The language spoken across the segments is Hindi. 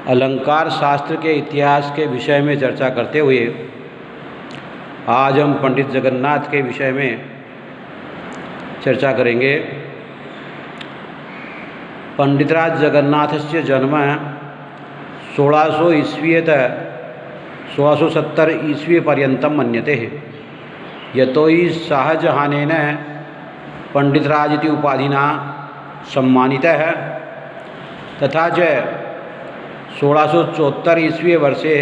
अलंकार शास्त्र के इतिहास के विषय में चर्चा करते हुए आज हम पंडित जगन्नाथ के विषय में चर्चा करेंगे। पंडितराज जगन्नाथस्य जन्म 1600 ईस्वीत 1670 ईस्वी पर्यन्तं मन्यते। यतो हि शाहजहानेन पंडितराज इति उपाधिना सम्मानितः तथा च 1674 ईस्वी वर्षे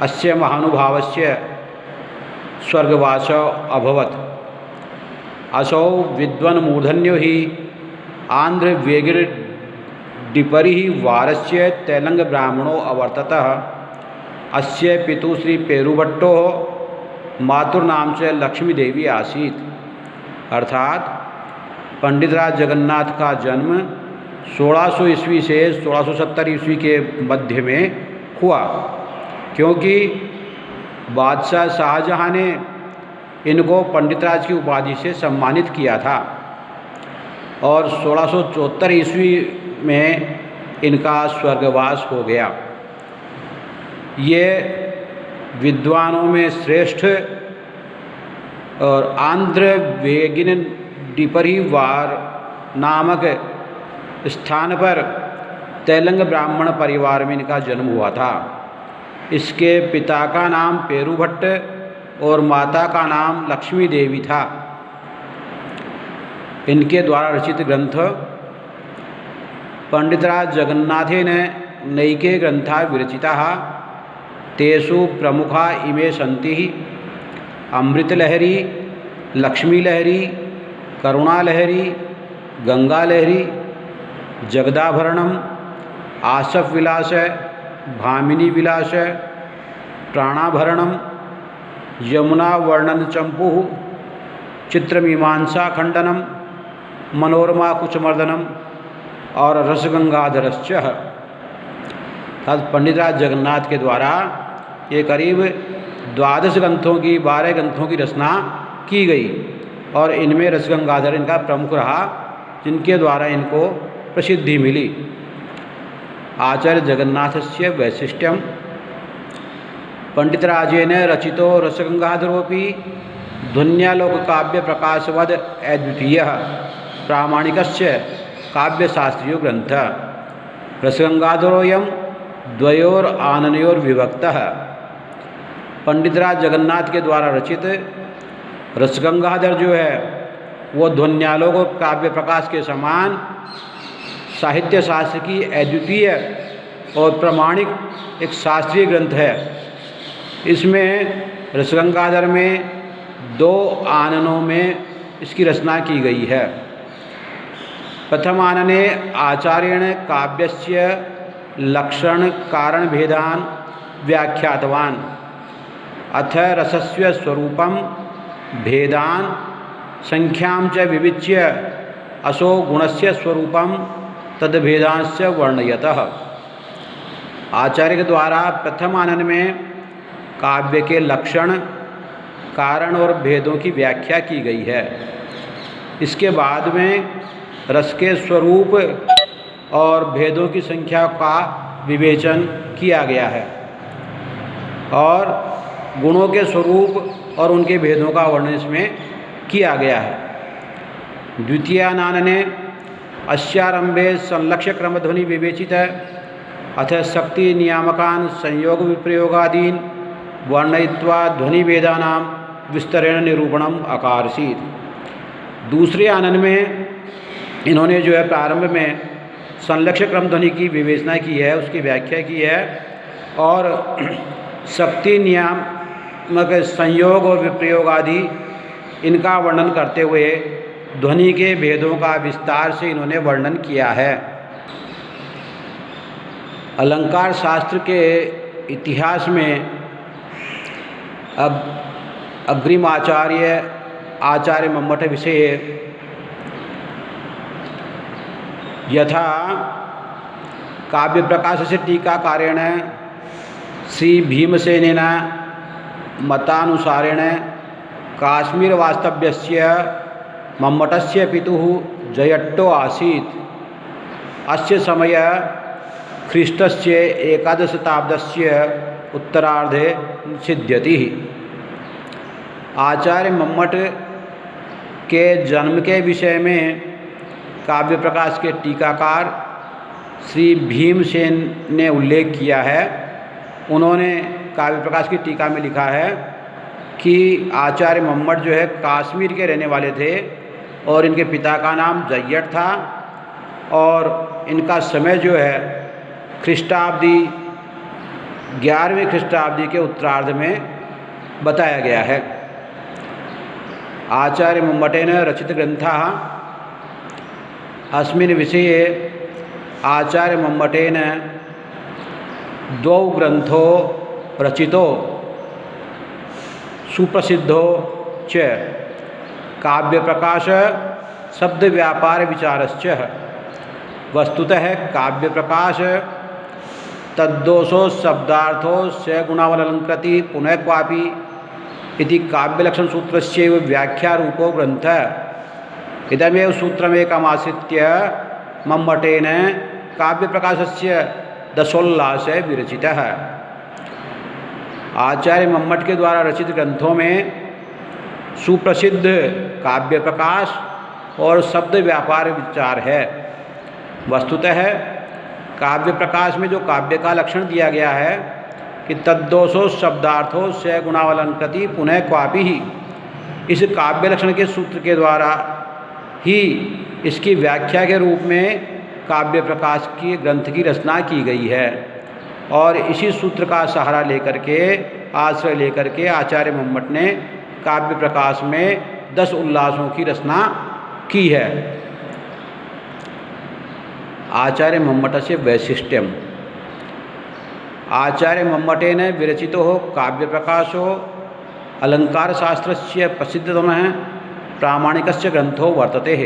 अस्य महानुभावस्य स्वर्गवासो अभवत्। असौ विद्वन्मूर्धन्यो हि आन्ध्रवेगिरिपरिवारस्य तेलंगब्राह्मणो अवर्ततः। अस्य पितुः श्री पेरुभट्टो मातुर्नाम च लक्ष्मीदेवी आसीत्। अर्थात पंडितराज जगन्नाथ का जन्म 1600 ईस्वी से 1670 ईस्वी के मध्य में हुआ, क्योंकि बादशाह शाहजहां ने इनको पंडितराज की उपाधि से सम्मानित किया था और 1674 ईस्वी में इनका स्वर्गवास हो गया। ये विद्वानों में श्रेष्ठ और आन्ध्रवेगिरिपरिवार नामक स्थान पर तेलंग ब्राह्मण परिवार में इनका जन्म हुआ था। इसके पिता का नाम पेरुभट्ट और माता का नाम लक्ष्मी देवी था। इनके द्वारा रचित ग्रंथ पंडितराज जगन्नाथेन नैके ग्रंथा विरचिताः। तेषु प्रमुखा इमे सन्ति अमृतलहरी, लक्ष्मीलहरी, करुणालहरी, गंगालहरी, जगदाभरणम, आसफ विलास, भामिनी विलास, प्राणाभरणम, यमुना वर्णन चंपु, चित्रमीमांसा खंडनम, मनोरमा कुचमर्दनम और रसगंगाधरश्च। पंडितराज जगन्नाथ के द्वारा ये करीब 12 ग्रंथों की 12 ग्रंथों की रचना की गई और इनमें रसगंगाधर इनका प्रमुख रहा, जिनके द्वारा इनको प्रसिद्धि मिली। आचार्य जगन्नाथस्य वैशिष्ट्यम पंडितराजेन रचितो रसगंगाधरोपि ध्वन्यालोक काव्य प्रकाशवद अद्वितीयः प्रामाणिकस्य काव्यशास्त्रीयो ग्रंथः। रसगंगाधरोऽयं द्वयोर आननयोर विभक्तः। पंडितराज जगन्नाथ के द्वारा रचित रसगंगाधर जो है वो ध्वन्यालोक और काव्य प्रकाश के समान साहित्य शास्त्र की अद्वितीय और प्रमाणिक एक शास्त्रीय ग्रंथ है। इसमें रसगंगाधर में 2 आननों में इसकी रचना की गई है। प्रथम आनने आचार्येण काव्यस्य लक्षण कारण भेदान व्याख्यातवान अथ रसस्य स्वरूपम भेदान संख्यां च विविच्य असो गुणस्य स्वरूपम तद्भेदांश्च वर्णयतः। आचार्य के द्वारा प्रथम आनन में काव्य के लक्षण, कारण और भेदों की व्याख्या की गई है। इसके बाद में रस के स्वरूप और भेदों की संख्या का विवेचन किया गया है और गुणों के स्वरूप और उनके भेदों का वर्णन इसमें किया गया है। द्वितीय आनने अस्यारंभे संलक्ष्य क्रमध्वनि विवेचित अथ शक्ति नियामकान संयोग विप्रयोगादीन वर्णयित्वा ध्वनि भेदानां विस्तरेण निरूपणम अकारसीत। दूसरे आनन में इन्होंने जो है प्रारंभ में संलक्ष्य क्रम ध्वनि की विवेचना की है, उसकी व्याख्या की है और शक्ति नियामक संयोग और विप्रयोग आदि इनका वर्णन करते हुए ध्वनि के भेदों का विस्तार से इन्होंने वर्णन किया है। अलंकार शास्त्र के इतिहास में अब अग्रिम आचार्य मम्मट विषय यथा काव्य प्रकाश से टीकाकारेण श्री भीमसेनेन मतानुसारेण काश्मीर वास्तव्यस्य मम्मटस्य पितुः जयट्टो आसीत्। अस्य समय ख्रीष्टस्य एकादशशताब्दस्य उत्तरार्धे सिद्ध्यति। आचार्य मम्मट के जन्म के विषय में काव्य प्रकाश के टीकाकार श्री भीमसेन ने उल्लेख किया है। उन्होंने काव्य प्रकाश की टीका में लिखा है कि आचार्य मम्मट जो है कश्मीर के रहने वाले थे और इनके पिता का नाम जय्यट था और इनका समय जो है ख्रीष्टाब्दी 11वीं ख्रीष्टाब्दी के उत्तरार्ध में बताया गया है। आचार्य मम्मटेन रचित ग्रंथाः अस्मिन् विषये आचार्य मम्मटेन द्वौ ग्रंथो रचितो सुप्रसिद्धो च काव्य प्रकाश शब्द व्यापार विचारश्च। वस्तुतः काव्य प्रकाश तद्दोषो शब्दार्थो स गुणावलंकृति पुनः क्वापि इति काव्यलक्षण सूत्रस्यैव व्याख्यारूपो ग्रन्थः। इदमेव सूत्रमेकमाश्रित्य मम्मटेन काव्य प्रकाशस्य दशोल्लासः विरचितः। आचार्य मम्मट के द्वारा रचित ग्रंथों में सुप्रसिद्ध काव्य प्रकाश और शब्द व्यापार विचार है। वस्तुतः काव्य प्रकाश में जो काव्य का लक्षण दिया गया है कि तद्दोषो शब्दार्थो स गुणावलंकृति पुनः क्वापि ही, इस काव्य लक्षण के सूत्र के द्वारा ही इसकी व्याख्या के रूप में काव्य प्रकाश की ग्रंथ की रचना की गई है और इसी सूत्र का सहारा लेकर के आश्रय लेकर के आचार्य मम्मट ने काव्य प्रकाश में 10 उल्लासों की रचना की है। आचार्य मम्मटस्य वैशिष्ट्यम। आचार्य मम्मटेन विरचितो काव्य प्रकाशो अलंकार शास्त्रस्य प्रसिद्धतमः प्रामाणिकस्य ग्रंथो वर्तते।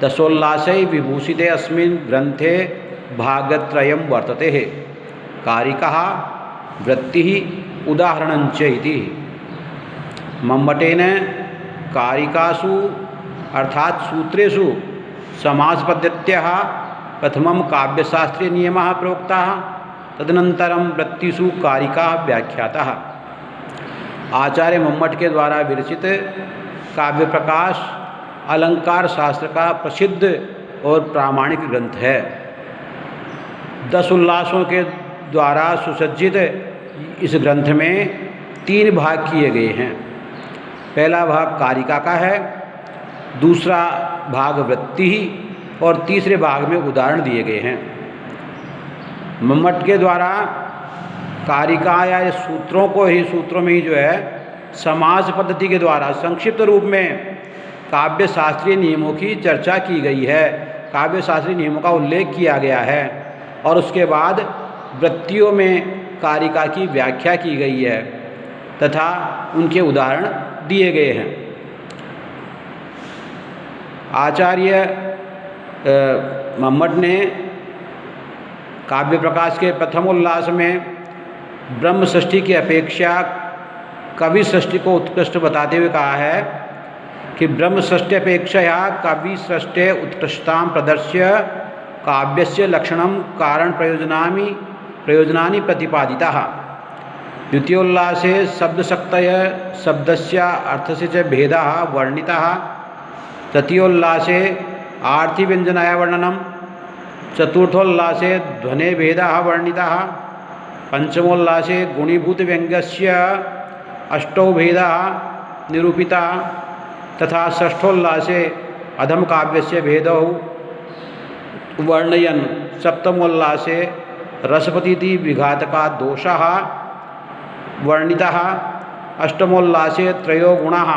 दशोल्लासै विभूषिते अस्मिन् ग्रंथे भागत्रयं वर्तते। कारिका वृत्तिः उदाहरणञ्च इति। मम्मटेन कारिकासु अर्थात सूत्रेषु समासपद्धत्याः प्रथमं काव्यशास्त्रीय नियमः प्रोक्ताः, तदनन्तरं वृत्तिषु कारिका व्याख्यातः। आचार्य मम्मट के द्वारा विरचित काव्य प्रकाश अलंकार शास्त्र का प्रसिद्ध और प्रामाणिक ग्रंथ है। 10 उल्लासों के द्वारा सुसज्जित इस ग्रंथ में 3 भाग किए गए हैं। पहला भाग कारिका का है, दूसरा भाग वृत्ति और तीसरे भाग में उदाहरण दिए गए हैं। मम्मट के द्वारा कारिका या सूत्रों में ही जो है समास पद्धति के द्वारा संक्षिप्त रूप में काव्य शास्त्रीय नियमों की चर्चा की गई है, काव्य शास्त्रीय नियमों का उल्लेख किया गया है और उसके बाद वृत्तियों में कारिका की व्याख्या की गई है तथा उनके उदाहरण दिए गए हैं। आचार्य मम्मट ने काव्य प्रकाश के प्रथम उल्लास में ब्रह्म षष्ठी की अपेक्षा कवि षष्ठी को उत्कृष्ट बताते हुए कहा है कि ब्रह्म षष्ठी अपेक्षया कवि षष्ठे उत्कृष्टतां प्रदर्श्य काव्यस्य लक्षणं कारण प्रयोजनानि प्रतिपादिताः। द्वितीयोल्लासे शब्दशक्तय शब्दस्य अर्थस्य च भेदाः वर्णिताः। तृतीयोल्लासे आर्थिव्यञ्जनाय वर्णनम्। चतुर्थोल्लासे ध्वने भेदाः वर्णिताः। पंचमोल्लासे गुणीभूतव्यङ्ग्यस्य अष्टौ भेदाः निरूपिताः तथा षष्ठोल्लासे अधमकाव्यस्य भेदौ वर्णयन् सप्तमोल्लासे रसपतीति विघातका दोषाः वर्णिताः। अष्टमोल्लासे त्रयो गुणाः।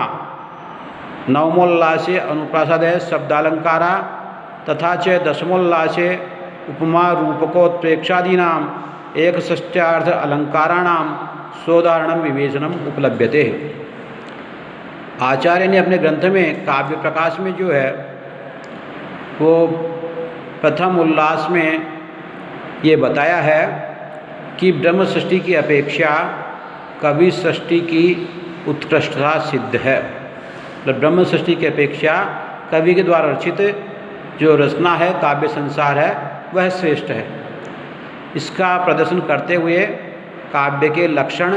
नवमोल्लासे अनुप्रासादय शब्दालंकारा तथा च दशमोल्लासे उपमा रूपकोत्प्रेक्षादीनाम् एकषष्ट्यार्थ अलंकाराणां सोदाहरणं विवेचनम् उपलभ्यते। आचार्य ने अपने ग्रंथ में काव्य प्रकाश में जो है वो प्रथम उल्लास में ये बताया है कि ब्रह्म षष्ठी की अपेक्षा कवि षष्ठी की उत्कृष्टता सिद्ध है। तो ब्रह्म षष्ठी की अपेक्षा कवि के द्वारा रचित जो रचना है काव्य संसार है वह श्रेष्ठ है। इसका प्रदर्शन करते हुए काव्य के लक्षण,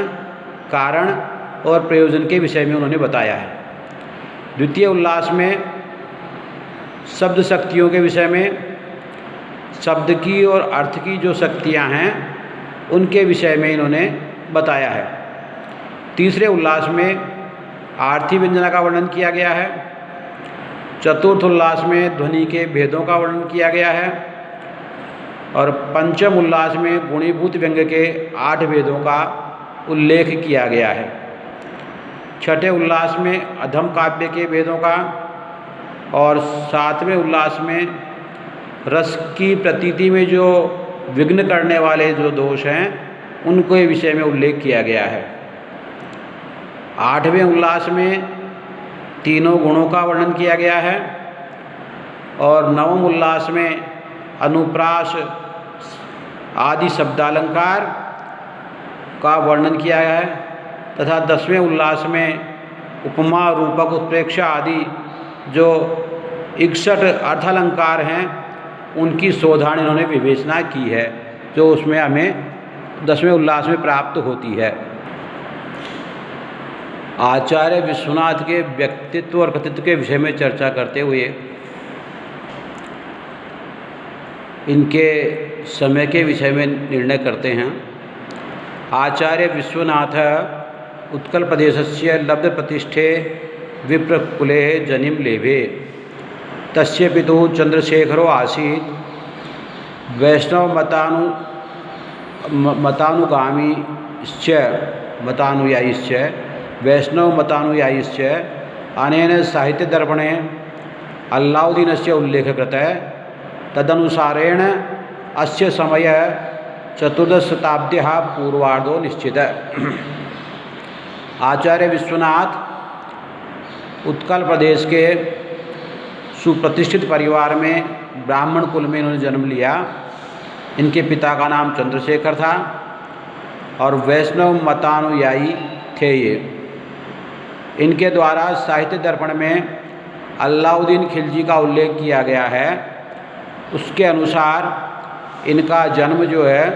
कारण और प्रयोजन के विषय में उन्होंने बताया है। द्वितीय उल्लास में शब्द शक्तियों के विषय में, शब्द की और अर्थ की जो शक्तियाँ हैं उनके विषय में इन्होंने बताया है। तीसरे उल्लास में आरती व्यंजना का वर्णन किया गया है। चतुर्थ उल्लास में ध्वनि के भेदों का वर्णन किया गया है और पंचम उल्लास में गुणीभूत व्यंग के 8 भेदों का उल्लेख किया गया है। छठे उल्लास में अधम काव्य के भेदों का और सातवें उल्लास में रस की प्रतीति में जो विघ्न करने वाले जो दोष हैं उनके विषय में उल्लेख किया गया है। आठवें उल्लास में तीनों गुणों का वर्णन किया गया है और नवम उल्लास में अनुप्रास आदि शब्दालंकार का वर्णन किया गया है तथा 10वें उल्लास में उपमा, रूपक, उत्प्रेक्षा आदि जो 61 अर्थालंकार हैं उनकी शोधान इन्होंने विवेचना की है, जो उसमें हमें 10वें उल्लास में प्राप्त होती है। आचार्य विश्वनाथ के व्यक्तित्व और कृतित्व के विषय में चर्चा करते हुए इनके समय के विषय में निर्णय करते हैं। आचार्य विश्वनाथ उत्कल प्रदेशस्य लब्ध प्रतिष्ठे विप्रकुले जनिम लेभे तस्य पितुः चंद्रशेखरो आसीत् वैष्णव मतानुयायीश्च वैष्णव मतानुयायीश्च अनेन साहित्य दर्पणे अल्लाउद्दीनस्य उल्लेखः कृतः। तदनुसारेण अस्य समय 14th शताब्द्याः पूर्वार्धो निश्चितः। आचार्य विश्वनाथ उत्कल प्रदेश के सुप्रतिष्ठित परिवार में ब्राह्मण कुल में इन्होंने जन्म लिया। इनके पिता का नाम चंद्रशेखर था और वैष्णव मतानुयायी थे ये। इनके द्वारा साहित्य दर्पण में अल्लाउद्दीन खिलजी का उल्लेख किया गया है। उसके अनुसार इनका जन्म जो है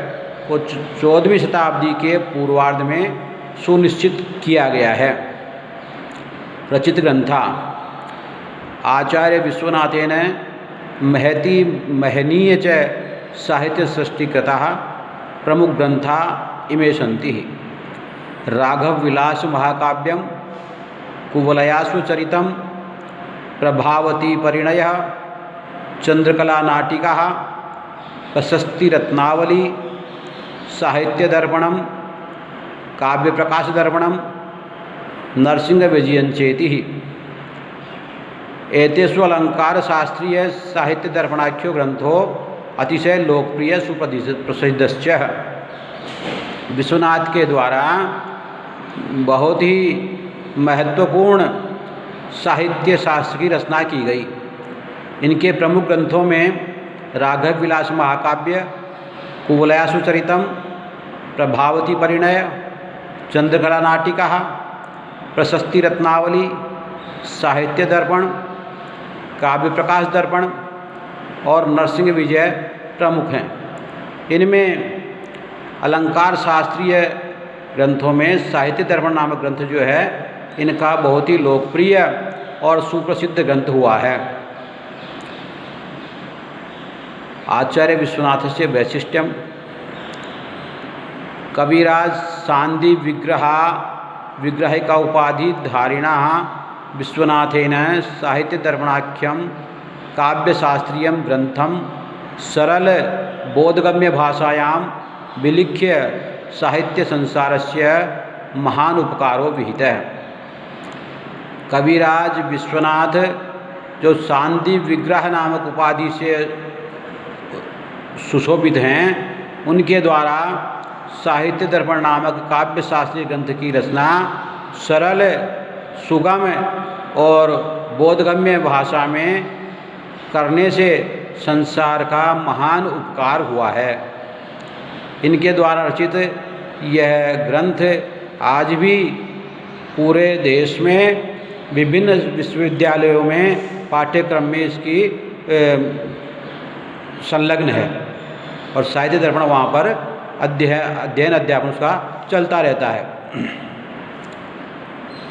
वो 14वीं शताब्दी के पूर्वार्ध में सुनिश्चित किया गया है। रचित ग्रंथा आचार्य विश्वनाथेन महती महनीय च साहित्य सृष्टिकृतः प्रमुख ग्रंथा इमे सन्ति। राघव विलास महाकाव्यम, कुवलयासु चरितम, प्रभावती परिणय, चंद्रकला नाटिका, प्रशस्ति रत्नावली, साहित्य दर्पणम, काव्य प्रकाश दर्पणम, नरसिंह विजयन चेति। एतेषु अलंकार शास्त्रीय साहित्य दर्पणाख्यो ग्रंथो अतिशय लोकप्रिय सुप्रसिद्धश्च। विश्वनाथ के द्वारा बहुत ही महत्वपूर्ण साहित्य शास्त्र की रचना की गई। इनके प्रमुख ग्रंथों में राघव विलास महाकाव्य, कुवलयासु चरितम, प्रभावती परिणय, चंद्रकला नाटिका, प्रशस्ति रत्नावली, साहित्य दर्पण, काव्य प्रकाश दर्पण और नरसिंह विजय प्रमुख हैं। इनमें अलंकार शास्त्रीय ग्रंथों में साहित्य दर्पण नामक ग्रंथ जो है इनका बहुत ही लोकप्रिय और सुप्रसिद्ध ग्रंथ हुआ है। आचार्य विश्वनाथ से वैशिष्ट्यम कविराज सांदी विग्रह का उपाधि धारिणा विश्वनाथेन साहित्य दर्पणाख्यम काव्यशास्त्रीय ग्रंथम सरल बोधगम्य भाषायां विलिख्य साहित्य संसारस्य महान उपकारो विहितः। कविराज विश्वनाथ जो सांदी विग्रह नामक उपाधि से सुशोभित हैं, उनके द्वारा साहित्य दर्पण नामक काव्य शास्त्रीय ग्रंथ की रचना सरल, सुगम और बोधगम्य भाषा में करने से संसार का महान उपकार हुआ है। इनके द्वारा रचित यह ग्रंथ आज भी पूरे देश में विभिन्न विश्वविद्यालयों में पाठ्यक्रम में इसकी संलग्न है। और साहित्य दर्पण वहाँ पर अध्ययन अध्यापन उसका चलता रहता है।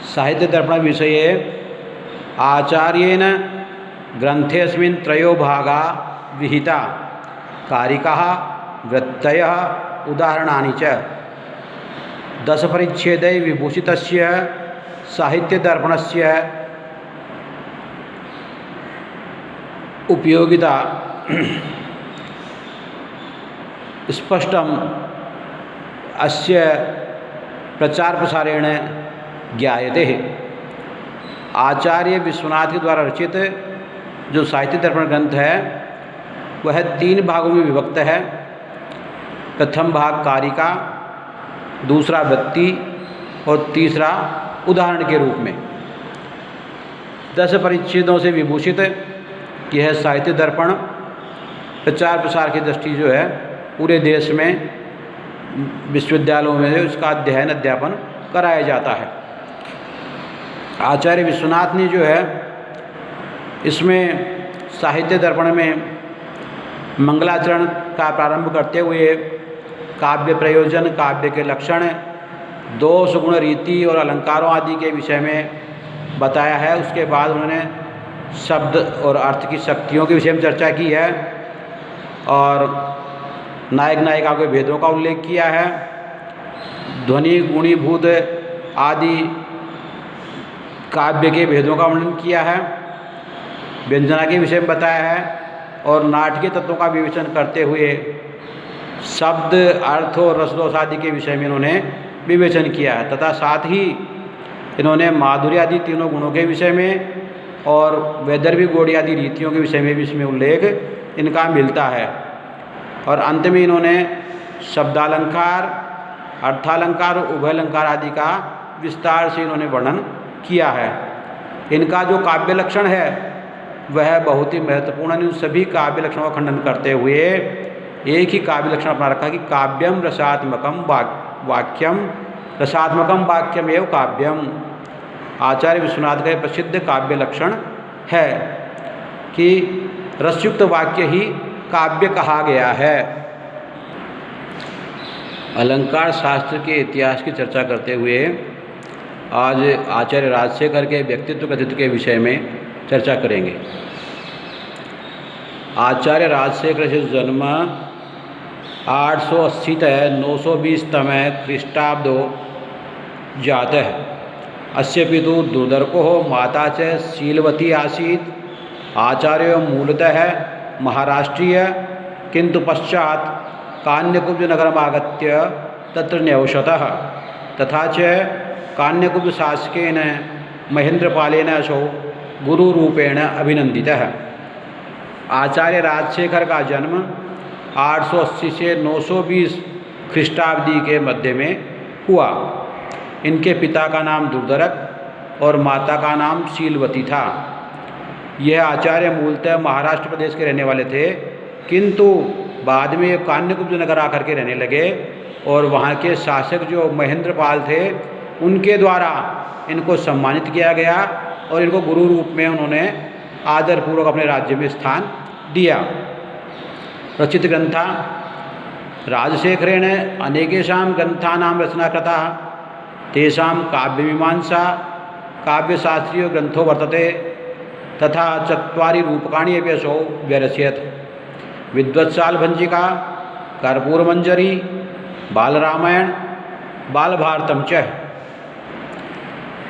साहित्य दर्पण विषये आचार्येण ग्रंथेऽस्मिन् त्रयो भागा विहिता कारिकाः वृत्तयः उदाहरणानि च 10 परिच्छेदै विभूषितस्य साहित्य दर्पणस्य उपयोगिता स्पष्टम अस्य प्रचार प्रसारेण ज्ञायते है। आचार्य विश्वनाथ के द्वारा रचित जो साहित्य दर्पण ग्रंथ है वह 3 भागों में विभक्त है। प्रथम भाग कारिका, दूसरा वृत्ति और तीसरा उदाहरण के रूप में। 10 परिच्छेदों से विभूषित यह साहित्य दर्पण प्रचार प्रसार की दृष्टि जो है पूरे देश में विश्वविद्यालयों में उसका अध्ययन अध्यापन कराया जाता है। आचार्य विश्वनाथ ने जो है इसमें साहित्य दर्पण में मंगलाचरण का प्रारंभ करते हुए काव्य प्रयोजन, काव्य के लक्षण, दोष, गुण, रीति और अलंकारों आदि के विषय में बताया है। उसके बाद उन्होंने शब्द और अर्थ की शक्तियों के विषय में चर्चा की है और नायक नायिका के भेदों का उल्लेख किया है। ध्वनि, गुणीभूत आदि काव्य के भेदों का वर्णन किया है, व्यंजना के विषय में बताया है और नाटकीय तत्वों का विवेचन करते हुए शब्द, अर्थ और रसदोष आदि के विषय में इन्होंने विवेचन किया है तथा साथ ही इन्होंने माधुर्य आदि तीनों गुणों के विषय में और वैदर्भी गौड़ी आदि रीतियों के विषय में भी इसमें उल्लेख इनका मिलता है। और अंत में इन्होंने शब्दालंकार, अर्थालंकार और उभयालंकार आदि का विस्तार से इन्होंने वर्णन किया है। इनका जो काव्य लक्षण है वह बहुत ही महत्वपूर्ण है। इन सभी काव्य लक्षणों का खंडन करते हुए एक ही काव्य लक्षण अपना रखा कि काव्यम रसात्मकम वाक्यम, रसात्मकम वाक्यम एवं काव्यम। आचार्य विश्वनाथ का प्रसिद्ध काव्य लक्षण है कि रसयुक्त वाक्य ही काव्य कहा गया है। अलंकार शास्त्र के इतिहास की चर्चा करते हुए आज आचार्य राजशेखर के व्यक्तित्व कृतित्व के विषय में चर्चा करेंगे। आचार्य राजशेखर से जन्म 880 920 तमे ख्रीष्टाब्दो जातः। अस्य पितुः दुर्धर्को माता च शीलवती आसीत्। आचार्यो मूलतः महाराष्ट्रीय किंतु पश्चात् कान्यकुब्जनगरम् आगत्य तत्र न्यवसतः। तथा च कान्यकुब्जशासकेन महेंद्रपालेन असौ गुरुरूपेण अभिनंदितः। आचार्य राजशेखर का जन्म 880 से 920 ख्रीष्टाब्दी के मध्य में हुआ। इनके पिता का नाम दुर्धरक और माता का नाम शीलवती था। यह आचार्य मूलतः महाराष्ट्र प्रदेश के रहने वाले थे, किंतु बाद में कान्यकुब्ज नगर आकर के रहने लगे और वहाँ के शासक जो महेंद्रपाल थे उनके द्वारा इनको सम्मानित किया गया और इनको गुरु रूप में उन्होंने आदरपूर्वक अपने राज्य में स्थान दिया। रचित ग्रंथा राजशेखरेण अनेकेषां ग्रंथानां रचना कृता। तेषां काव्यमीमांसा काव्यशास्त्रीय ग्रंथो वर्तते तथा 4 रूपकाणि अपि असौ व्यरचयत्। विद्वत्सालभञ्जिका, कर्पूरमंजरी, बालरामायण, बालभारतम च।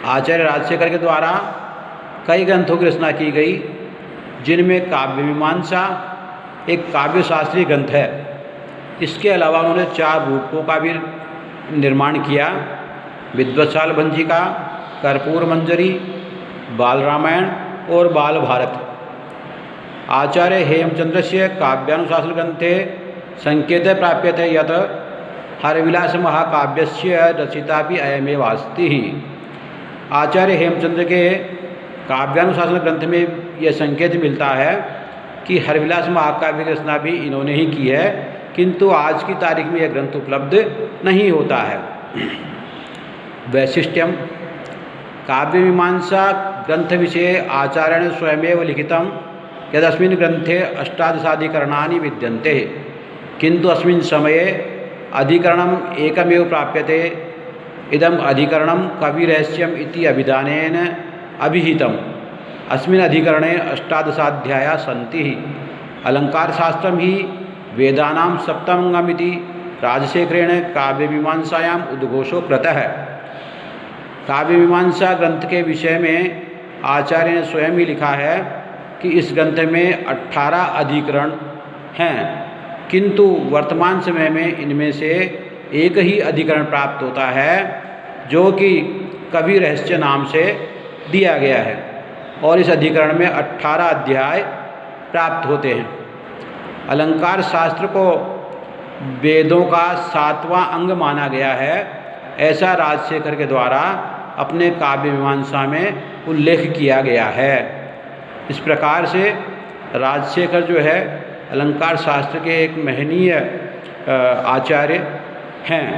आचार्य राजशेखर के द्वारा कई ग्रंथों की रचना की गई, जिनमें काव्यमीमांसा एक काव्यशास्त्रीय ग्रंथ है। इसके अलावा उन्होंने 4 रूपकों का भी निर्माण किया। विद्वत्सालभञ्जिका, कर्पूरमंजरी, बालरामायण और बालभारत। आचार्य हेमचंद्रस्य काव्यानुशासन ग्रंथे संकेतः प्राप्यते यत् हरविलास महाकाव्यस्य रचिता भी अयमेव अस्ति। आचार्य हेमचंद्र के काव्यानुशासन ग्रंथ में यह संकेत मिलता है कि हरविलास महाकाव्य की रचना भी इन्होंने ही की है, किंतु आज की तारीख में यह ग्रंथ उपलब्ध नहीं होता है। वैशिष्ट्यम काव्यमीमांसा ग्रंथ विषये आचार्येण स्वयमेव लिखितं यदस्मिन् ग्रंथे 18 विद्यन्ते। किंतु अस्मिन् समये अधिकरणम् एकमेव प्राप्यते। इदम् अधिकरणं कविरहस्यम् इति अभिधानेन अभिहितम्। अस्मिन् अधिकरणे अष्टादशाध्यायाः सन्ति। अलङ्कारशास्त्रं हि वेदानां सप्तमङ्गमिति राजशेखरेण काव्यमीमांसायाम् उद्घोषो कृतः। काव्यमीमांसा ग्रंथ के विषय में आचार्य ने स्वयं ही लिखा है कि इस ग्रंथ में 18 अधिकरण हैं, किंतु वर्तमान समय में इनमें से एक ही अधिकरण प्राप्त होता है जो कि कवि रहस्य नाम से दिया गया है, और इस अधिकरण में 18 अध्याय प्राप्त होते हैं। अलंकार शास्त्र को वेदों का 7वां अंग माना गया है, ऐसा राजशेखर के द्वारा अपने काव्य मीमांसा में उल्लेख किया गया है। इस प्रकार से राजशेखर जो है अलंकार शास्त्र के एक महनीय आचार्य हैं।